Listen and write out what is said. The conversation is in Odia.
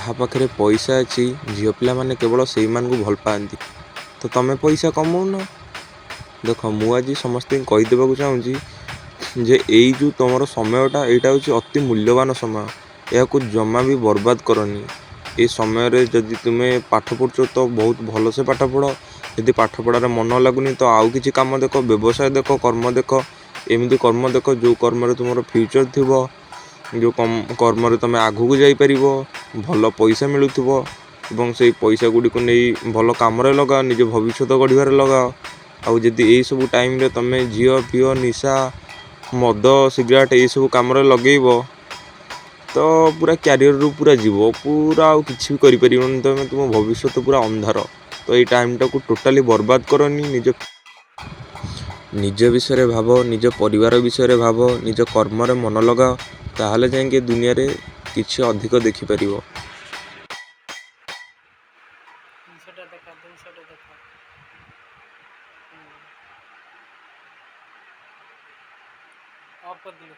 ଯାହା ପାଖରେ ପଇସା ଅଛି ଝିଅ ପିଲାମାନେ କେବଳ ସେଇମାନଙ୍କୁ ଭଲ ପାଆନ୍ତି। ତ ତମେ ପଇସା କମଉନ। ଦେଖ ମୁଁ ଆଜି ସମସ୍ତଙ୍କୁ କହିଦେବାକୁ ଚାହୁଁଛି ଯେ ଏଇ ଯେଉଁ ତୁମର ସମୟଟା ଏଇଟା ହେଉଛି ଅତି ମୂଲ୍ୟବାନ ସମୟ। ଏହାକୁ ଜମା ବି ବର୍ବାଦ କରନି। ଏ ସମୟରେ ଯଦି ତୁମେ ପାଠ ପଢ଼ୁଛ ତ ବହୁତ ଭଲସେ ପାଠ ପଢ଼। ଯଦି ପାଠପଢ଼ାରେ ମନ ଲାଗୁନି ତ ଆଉ କିଛି କାମ ଦେଖ, ବ୍ୟବସାୟ ଦେଖ, କର୍ମ ଦେଖ। ଏମିତି କର୍ମ ଦେଖ ଯେଉଁ କର୍ମରେ ତୁମର ଫ୍ୟୁଚର୍ ଥିବ, ଯେଉଁ କର୍ମରେ ତୁମେ ଆଗକୁ ଯାଇପାରିବ, ଭଲ ପଇସା ମିଳୁଥିବ ଏବଂ ସେଇ ପଇସା ଗୁଡ଼ିକୁ ନେଇ ଭଲ କାମରେ ଲଗାଅ, ନିଜ ଭବିଷ୍ୟତ ଗଢ଼ିବାରେ ଲଗାଅ। ଆଉ ଯଦି ଏଇସବୁ ଟାଇମ୍ରେ ତୁମେ ଝିଅ ଫିଅ ନିଶା ମଦ ସିଗାରେଟ୍ ଏଇସବୁ କାମରେ ଲଗେଇବ ତ ପୁରା କ୍ୟାରିୟରରୁ ପୁରା ଯିବ, ପୁରା ଆଉ କିଛି ବି କରିପାରିବନି ତୁମେ। ତୁମ ଭବିଷ୍ୟତ ପୁରା ଅନ୍ଧାର। ତ ଏଇ ଟାଇମ୍ଟାକୁ ଟୋଟାଲି ବର୍ବାଦ କରନି। ନିଜ ବିଷୟରେ ଭାବ, ନିଜ ପରିବାର ବିଷୟରେ ଭାବ, ନିଜ କର୍ମରେ ମନ ଲଗାଅ। ତାହେଲେ ଯାଇକି ଦୁନିଆରେ କିଛି ଅଧିକ ଦେଖିପାରିବ। ଜିନିଷଟା ଦେଖା ଜିନିଷଟା ଦେଖା ଅଫ୍ କରିଦେଲି।